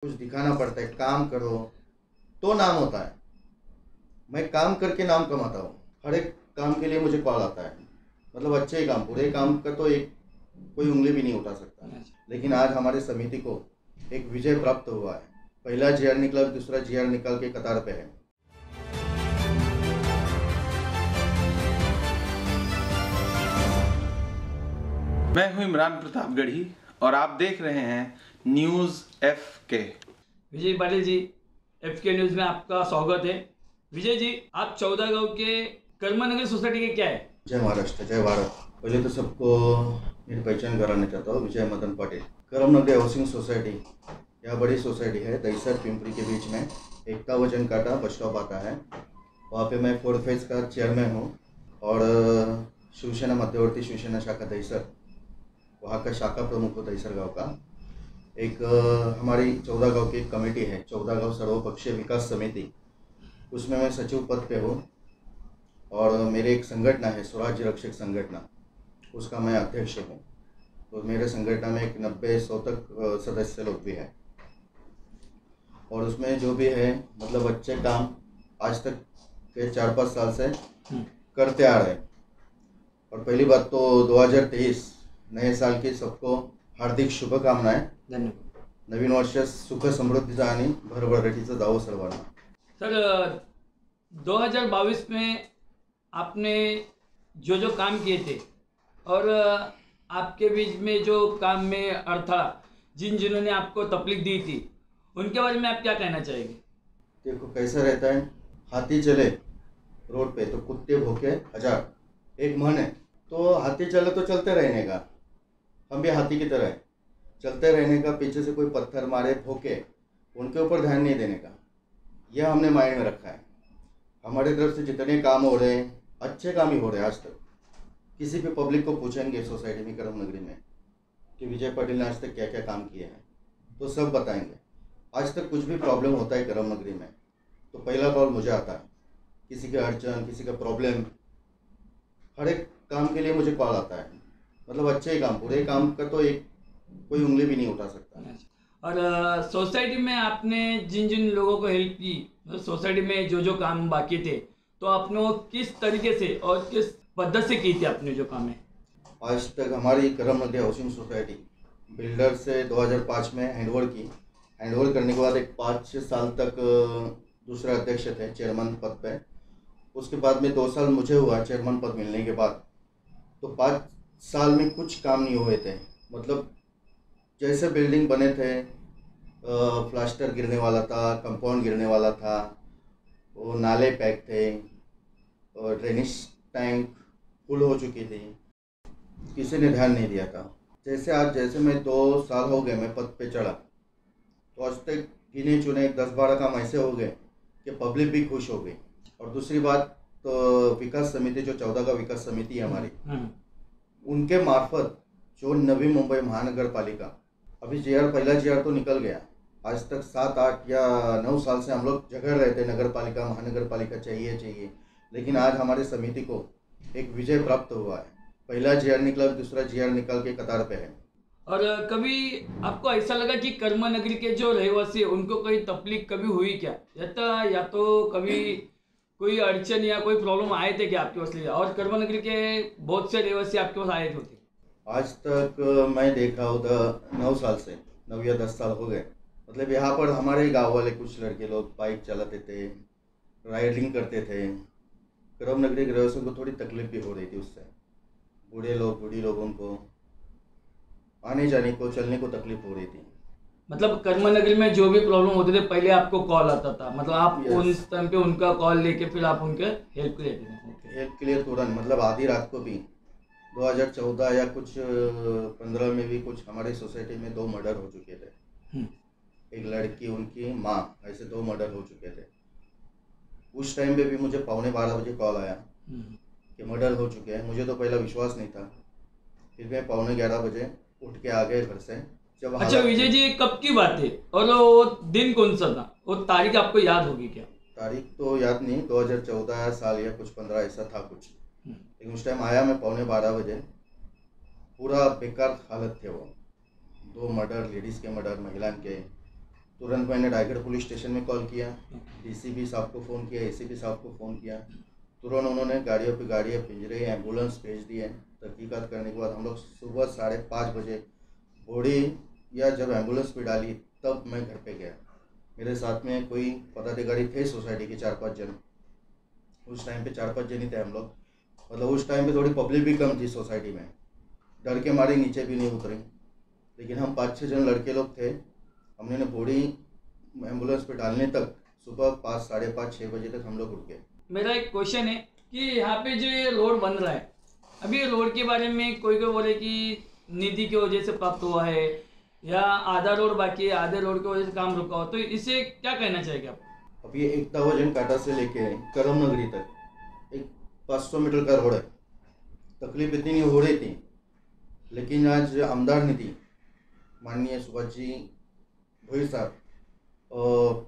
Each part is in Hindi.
कुछ दिखाना पड़ता है, काम करो तो नाम होता है। मैं काम करके नाम कमाता हूँ। हर एक काम के लिए मुझे कॉल आता है, मतलब अच्छे ही काम, बुरे काम का तो एक कोई उंगली भी नहीं उठा सकता। लेकिन आज हमारे समिति को एक विजय प्राप्त हुआ है। पहला जीआर निकला, दूसरा जीआर निकल के कतार पे है। मैं हूं इमरान प्रतापगढ़ी और आप देख रहे हैं न्यूज़ FK। विजय पाटिल जी, FK न्यूज में आपका स्वागत है। विजय जी, आप 14 गांव के कर्मनगर सोसाइटी के क्या है? जय महाराष्ट्र, जय भारत। पहले तो सबको मेरी पहचान कराना चाहता हूँ। विजय मदन पाटिल, करमनगर हाउसिंग सोसाइटी। यह बड़ी सोसाइटी है, दहीसर पिंपरी के बीच में। एकता वजन काटा बस स्टॉप आता है, वहाँ पे मैं 4th फेज का चेयरमैन हूँ। और शिवसेना मध्यवर्ती शिवसेना शाखा दहीसर, वहाँ का शाखा प्रमुख हो दहीसर गाँव का। एक हमारी 14 गांव की एक कमेटी है, 14 गांव सर्वपक्षीय विकास समिति, उसमें मैं सचिव पद पे हूँ। और मेरे एक संगठन है स्वराज्य रक्षक संगठन, उसका मैं अध्यक्ष हूँ। तो मेरे संगठन में एक 90-100 तक सदस्य लोग भी हैं। और उसमें जो भी है, मतलब अच्छे काम आज तक के 4-5 साल से करते आ रहे हैं। और पहली बात तो 2023 नए साल की सबको हार्दिक शुभकामनाएं। धन्यवाद। नवीन वर्ष सुख समृद्धीचा आणि भरभराटीचं जावो सर्वांना। सर, 2022 में आपने जो काम किए थे और आपके बीच में जो काम में अड़थड़ा जिन्होंने आपको तकलीफ दी थी, उनके बारे में आप क्या कहना चाहेंगे? देखो कैसा रहता है, हाथी चले रोड पे तो कुत्ते भूखे हजार, एक मन है। तो हाथी चले तो चलते रहने का, हम भी हाथी की तरह है, चलते रहने का। पीछे से कोई पत्थर मारे भूखे, उनके ऊपर ध्यान नहीं देने का, यह हमने माइंड में रखा है। हमारे तरफ से जितने काम हो रहे हैं अच्छे काम ही हो रहे हैं। आज तक किसी भी पब्लिक को पूछेंगे सोसाइटी में करमनगरी में कि विजय पाटिल ने आज तक क्या क्या काम किए हैं, तो सब बताएंगे। आज तक कुछ भी प्रॉब्लम होता है करमनगरी में तो पहला कॉल मुझे आता है। किसी का अड़चन, किसी का प्रॉब्लम, हर एक काम के लिए मुझे कॉल आता है। मतलब अच्छे ही काम, बुरे काम का तो एक कोई उंगली भी नहीं उठा सकता। और सोसाइटी में आपने जिन लोगों को हेल्प की, सोसाइटी में जो काम बाकी थे, तो आपने वो किस तरीके से और किस पद्धति से की थी आपने जो काम है? आज तक हमारी करमनगरी हाउसिंग सोसाइटी बिल्डर से 2005 में हैंडओवर की। हैंडओवर करने के बाद एक 5-6 साल तक दूसरे अध्यक्ष थे चेयरमैन पद पे। उसके बाद में 2 साल मुझे हुआ चेयरमैन पद मिलने के बाद। तो 5 साल में कुछ काम नहीं हुए थे। मतलब जैसे बिल्डिंग बने थे, प्लास्टर गिरने वाला था, कंपाउंड गिरने वाला था, वो नाले पैक थे और ड्रेनेज टैंक फुल हो चुकी थी, किसी ने ध्यान नहीं दिया था। जैसे मैं 2 साल हो गए मैं पद पे चढ़ा, तो आज तक गिने चुने 10-12 काम ऐसे हो गए कि पब्लिक भी खुश हो गई। और दूसरी बात तो विकास समिति, जो 14 का विकास समिति है हमारी, उनके मार्फत जो नवी मुंबई महानगर पालिका, अभी पहला जीआर तो निकल गया। आज तक 7-8 या 9 साल से हम लोग झगड़ रहे थे, नगर पालिका महानगर पालिका चाहिए। लेकिन आज हमारे समिति को एक विजय प्राप्त हुआ है। पहला जीआर निकला, दूसरा जीआर निकल के कतार पे है। और कभी आपको ऐसा लगा कि कर्मनगरी के जो रहवासी है उनको कोई तकलीफ कभी हुई क्या, या तो कभी कोई अड़चन या कोई प्रॉब्लम आए थे क्या आपके पास? और कर्मनगरी के बहुत से रहवासी आपके पास आए होते? आज तक मैं देख रहा हूँ 9 साल से, 9 या 10 साल हो गए। मतलब यहाँ पर हमारे गांव वाले कुछ लड़के लोग बाइक चलाते थे, राइडिंग करते थे। करमनगरी के रहवासियों को थोड़ी तकलीफ भी हो रही थी उससे। बूढ़ी लोगों को आने जाने को, चलने को तकलीफ हो रही थी। मतलब कर्मनगरी में जो भी प्रॉब्लम होते थे पहले आपको कॉल आता था, मतलब आप Yes. उस टाइम पे उनका कॉल लेके फिर आप उनके हेल्प के लेते थे? हेल्प के लिए तुरंत, मतलब आधी रात को भी 2014 या कुछ 15 में भी कुछ हमारी सोसाइटी में 2 मर्डर हो चुके थे। एक लड़की, उनकी माँ, ऐसे 2 मर्डर हो चुके थे। उस टाइम पे भी मुझे 11:15 बजे कॉल आया कि मर्डर हो चुके हैं। मुझे तो पहला विश्वास नहीं था, फिर मैं 11:15 बजे उठ के आ गए घर से। जब अच्छा विजय जी, कब की बात है और वो दिन कौन सा था? वो तारीख आपको याद होगी क्या? तारीख तो याद नहीं, 2014 साल या कुछ 15 ऐसा था कुछ। लेकिन उस टाइम आया मैं 11:15 बजे, पूरा बेकार हालत थे वो। 2 मर्डर, लेडीज़ के मर्डर, महिला के, तुरंत मैंने रायगढ़ पुलिस स्टेशन में कॉल किया, डीसीपी साहब को फ़ोन किया, एसीपी साहब को फ़ोन किया। तुरंत उन्होंने गाड़ियों पे गाड़ियाँ, पिंजरे, एम्बुलेंस भेज दिए। तहकीकात करने के बाद हम लोग सुबह 5:30 बजे बॉडी या जब एम्बुलेंस पे डाली तब मैं घर पे गया। मेरे साथ में कोई पदाधिकारी थे सोसाइटी के 4-5 जन। उस टाइम पे 4-5 जन ही थे हम लोग। मतलब उस टाइम पे थोड़ी पब्लिक भी कम थी सोसाइटी में, डर के मारे नीचे भी नहीं उतरे। लेकिन हम 5-6 जन लड़के लोग थे। हमने बॉडी एम्बुलेंस पे डालने तक सुबह 5, 5:30, 6 बजे तक हम लोग उठ गए। मेरा एक क्वेश्चन है कि यहाँ पे जो ये रोड बन रहा है, अभी ये रोड के बारे में कोई बोले कि निधि की वजह से प्राप्त हुआ है या आधा रोड बाकी है, आधे रोड की वजह से काम रुका हो, तो इसे क्या कहना चाहेंगे आप? अब ये एकता वजन काटा से लेके करम नगरी तक एक 500 मीटर का रोड है। तकलीफ इतनी नहीं हो रही थी, लेकिन आज आमदार निधि माननीय सुभाष जी भोईर साहब और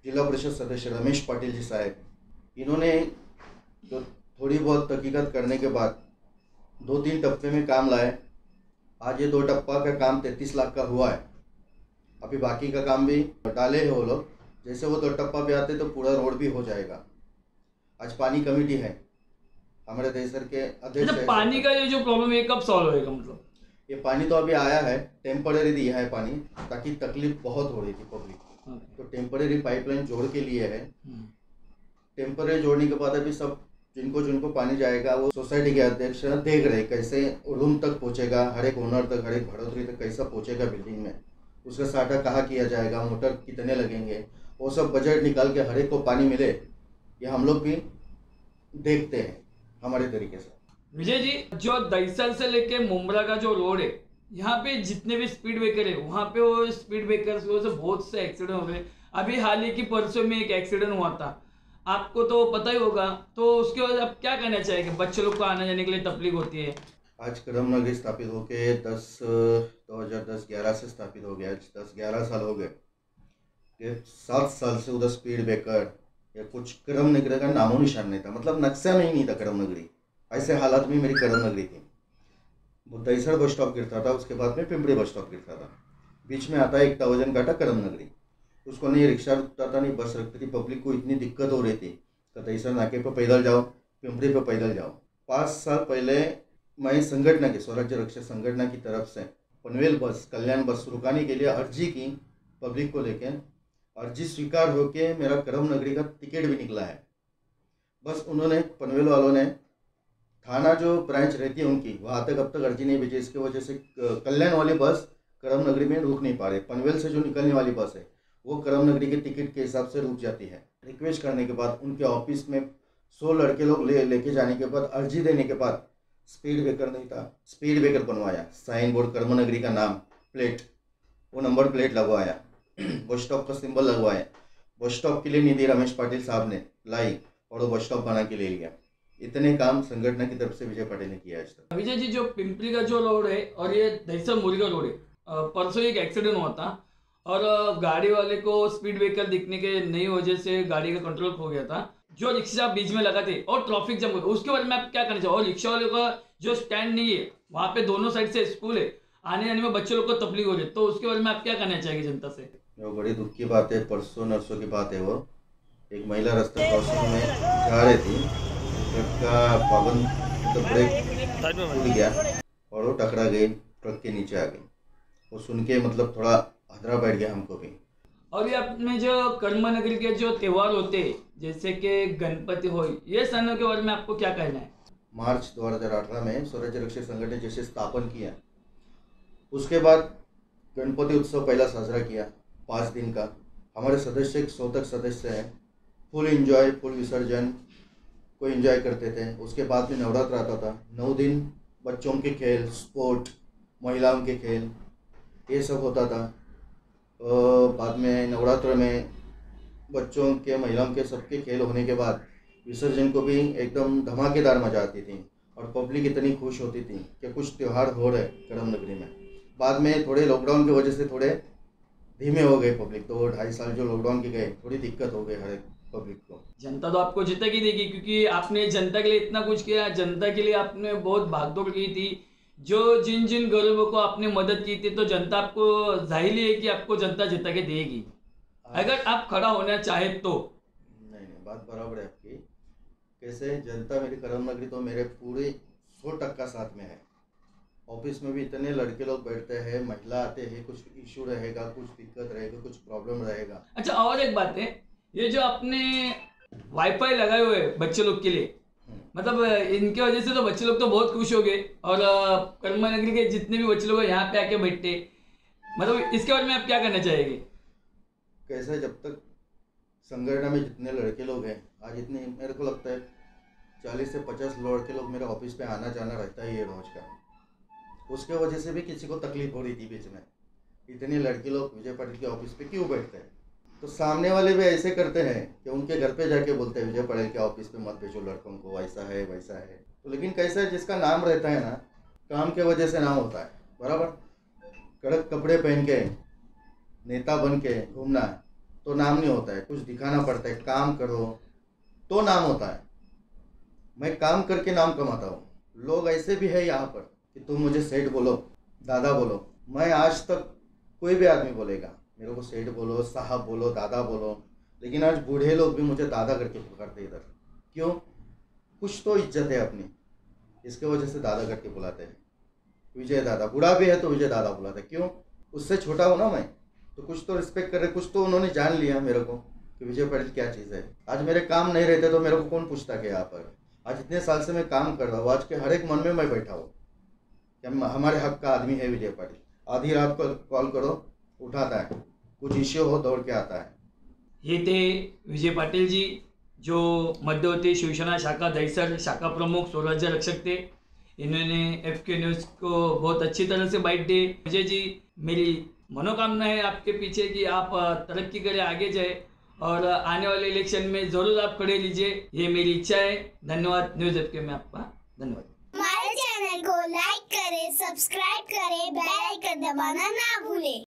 जिला परिषद सदस्य रमेश पाटिल जी साहब, इन्होंने जो थोड़ी बहुत तहकीकात करने के बाद 2-3 टप्पे में काम लाए। आज ये 2 टप्पा का काम 33 लाख का हुआ है। अभी बाकी का काम भी डाले हैं वो लोग। जैसे वो 2 टप्पा पे आते तो पूरा रोड भी हो जाएगा। आज पानी कमेटी है हमारे देशर के अध्यक्ष। अच्छा, पानी का ये जो प्रॉब्लम है कब सॉल्व होएगा? मतलब ये पानी तो अभी आया है, टेम्पररी दिया है पानी, ताकि तकलीफ बहुत हो रही थी पब्लिक को। तो टेम्पररी पाइपलाइन जोड़ के लिए है। टेम्पररी जोड़ने के बाद अभी सब जिनको जिनको पानी जाएगा वो सोसाइटी के अध्यक्ष देख रहे कैसे रूम तक पहुंचेगा, हर एक ओनर तक, हर एक भड़ोतरी तक कैसा पहुंचेगा बिल्डिंग में, उसका साटा कहाँ किया जाएगा, मोटर कितने लगेंगे, वो सब बजट निकाल के हर एक को पानी मिले, ये हम लोग भी देखते हैं हमारे तरीके से। विजय जी, जो दहिसर से लेके मुंब्रा का जो रोड है, यहाँ पे जितने भी स्पीड ब्रेकर है वहाँ पे वो स्पीड ब्रेकर की वजह से बहुत से एक्सीडेंट हो गए। अभी हाल ही की परसों में एक एक्सीडेंट हुआ था, आपको तो पता ही होगा। तो उसके बाद आप क्या कहना चाहेंगे? बच्चे लोग को आने जाने के लिए तकलीफ होती है। आज करम नगरी स्थापित होके 2010-11 से स्थापित हो गया। आज 10-11 साल हो गए। 7 साल से उधर स्पीड ब्रेकर या कुछ करम नगरी का नामो निशान नहीं था। मतलब नक्शा में ही नहीं था करम नगरी। ऐसे हालात में मेरी करम नगरी थी। वो दहिसर बस स्टॉप गिरता था, उसके बाद में पिंपरी बस स्टॉप गिरता था, बीच में आता है एकता वजन काटा करम नगरी। उसको नहीं रिक्शा रुकता था, नहीं बस रुकती थी। पब्लिक को इतनी दिक्कत हो रही थी तो दहिसर नाके पर पैदल जाओ, पिंपरी पर पैदल जाओ। 5 साल पहले मैं संगठन के स्वराज्य रक्षा संगठन की तरफ से पनवेल बस, कल्याण बस रुकाने के लिए अर्जी की पब्लिक को लेके। अर्जी स्वीकार होके मेरा करम नगरी का टिकट भी निकला है। बस उन्होंने, पनवेल वालों ने, थाना जो ब्रांच रहती है उनकी, वहाँ तक अब तक अर्जी नहीं भेजी। इसकी वजह से कल्याण वाली बस करम नगरी में रुक नहीं पा रहे। पनवेल से जो निकलने वाली बस है वो करम नगरी के टिकट के हिसाब से रुक जाती है। रिक्वेस्ट करने के बाद उनके ऑफिस में 100 लड़के लोग लेके जाने के बाद, अर्जी देने के बाद, स्पीड ब्रेकर नहीं था, स्पीड ब्रेकर बनवाया, साइन बोर्ड करम नगरी का नाम, प्लेट, वो नंबर प्लेट लगवाया, बस स्टॉप का सिंबल लगवाया। बस स्टॉप के लिए निधि रमेश पाटिल साहब ने लाई और वो बस स्टॉप बना के ले लिया। इतने काम संगठन की तरफ से विजय पाटिल ने किया आज तक। विजय जी, जो पिंपरी का जो रोड है और ये दहिसर मुरी का रोड है, परसों एक एक्सीडेंट हुआ था और गाड़ी वाले को स्पीड ब्रेकर दिखने के नई वजह से गाड़ी का कंट्रोल खो गया था। जो रिक्शा बीच में लगा थे और ट्रैफिक जम गया, उसके बारे में आप क्या कहना चाहिए? और रिक्शा वाले का जो स्टैंड नहीं है, वहाँ पे दोनों साइड से स्कूल है, आने जाने में बच्चे लोग को तकलीफ हो रही है, तो उसके बारे में आप क्या कहना चाहेंगे जनता से? वो बड़ी दुख की बात है। परसों नरसों की बात है। वो एक महिला रास्ता क्रॉसिंग में जा रही थी, ट्रक का पाबंद तो ब्रेक टूट गया और वो टकरा गई, ट्रक के नीचे आ गई। वो सुन के मतलब थोड़ा अधरा बैठ गया हमको भी। और ये अपने जो कर्म नगरी के जो त्यौहार होते हैं, जैसे कि गणपति हो, ये सनों के बारे में आपको क्या कहना है? मार्च 2018 में स्वराज्य रक्षा संगठन जैसे स्थापन किया, उसके बाद गणपति उत्सव पहला साजरा किया 5 दिन का। हमारे सदस्य 100 तक सदस्य हैं। फुल एंजॉय, फुल विसर्जन को एंजॉय करते थे। उसके बाद में नवरात्र आता था, 9 दिन बच्चों के खेल, स्पोर्ट, महिलाओं के खेल, ये सब होता था। बाद में नवरात्र में बच्चों के, महिलाओं के सबके खेल होने के बाद विसर्जन को भी एकदम धमाकेदार मजा आती थी और पब्लिक इतनी खुश होती थी कि कुछ त्यौहार हो रहे करम नगरी में। बाद में थोड़े लॉकडाउन की वजह से थोड़े धीमे हो गए पब्लिक, तो 2.5 साल जो लॉकडाउन के गए, थोड़ी दिक्कत हो गई हर एक पब्लिक को। जनता तो आपको जितेगी देगी, क्योंकि आपने जनता के लिए इतना कुछ किया, जनता के लिए आपने बहुत भागदौड़ की थी। जो जिन जिन गरीबों को आपने मदद की थी, तो जनता आपको जाहिर है कि आपको जनता जिता के देगी। अगर आप खड़ा होना चाहे तो। नहीं, बात बराबर है आपकी। कैसे जनता मेरी करम नगरी तो मेरे पूरे 100% साथ में है। ऑफिस में भी इतने लड़के लोग बैठते हैं, महिला आते हैं, कुछ इशू रहेगा, कुछ दिक्कत रहेगा, कुछ प्रॉब्लम रहेगा। अच्छा, और एक बात है, ये जो आपने वाईफाई लगाए हुए हैं बच्चे लोग के लिए, मतलब इनके वजह से तो बच्चे लोग तो बहुत खुश हो गए, और कर्म नगरी के जितने भी बच्चे लोग हैं यहाँ पे आके बैठते, मतलब इसके बारे में आप क्या कहना चाहेंगे? कैसे जब तक संगठन में जितने लड़के लोग हैं, आज इतने मेरे को लगता है 40 से 50 लड़के लोग मेरे ऑफिस पे आना जाना रहता ही है रोज का। उसके वजह से भी किसी को तकलीफ हो रही थी बीच में, इतने लड़के लोग विजय पाटिल के ऑफिस पे क्यों बैठते हैं? तो सामने वाले भी ऐसे करते हैं कि उनके घर पे जाके बोलते हैं विजय पाटिल के ऑफिस पे मत भेजो लड़कों को, वैसा है वैसा है। तो लेकिन कैसे जिसका नाम रहता है ना, काम के वजह से नाम होता है, बराबर। कड़क कपड़े पहन के नेता बन के घूमना तो नाम नहीं होता है, कुछ दिखाना पड़ता है, काम करो तो नाम होता है। मैं काम करके नाम कमाता हूँ। लोग ऐसे भी है यहाँ पर कि तुम मुझे सेठ बोलो, दादा बोलो। मैं आज तक कोई भी आदमी बोलेगा मेरे को सेठ बोलो, साहब बोलो, दादा बोलो, लेकिन आज बूढ़े लोग भी मुझे दादा करके पुकारते इधर। क्यों? कुछ तो इज्जत है अपनी, इसके वजह से दादा करके बुलाते हैं। विजय दादा, बूढ़ा भी है तो विजय दादा बुलाते हैं। क्यों? उससे छोटा हूँ ना मैं, तो कुछ तो रिस्पेक्ट कर रहे, कुछ तो उन्होंने जान लिया मेरे को कि विजय पाटिल क्या चीज़ है। आज मेरे काम नहीं रहते तो मेरे को कौन पूछता कि यहाँ पर आज इतने साल से मैं काम कर रहा हूँ, आज के हर एक मन में मैं बैठा हूँ कि हमारे हक का आदमी है विजय पाटिल। आधी रात को कॉल करो उठाता है, कुछ इश्यू हो दौड़ के आता है। ये थे विजय पाटिल जी, जो मध्यवर्ती शिवसेना शाखा दहीसर शाखा प्रमुख स्वराज्य रक्षक थे। इन्होंने FK न्यूज़ को बहुत अच्छी तरह से बाइट दी। विजय जी, मेरी मनोकामना है आपके पीछे कि आप तरक्की करें, आगे जाए, और आने वाले इलेक्शन में ज़रूर आप खड़े लीजिए, ये मेरी इच्छा है। धन्यवाद। न्यूज़ FK में आपका धन्यवाद। हमारे चैनल को लाइक करें, सब्सक्राइब करें, बेल आइकन दबाना ना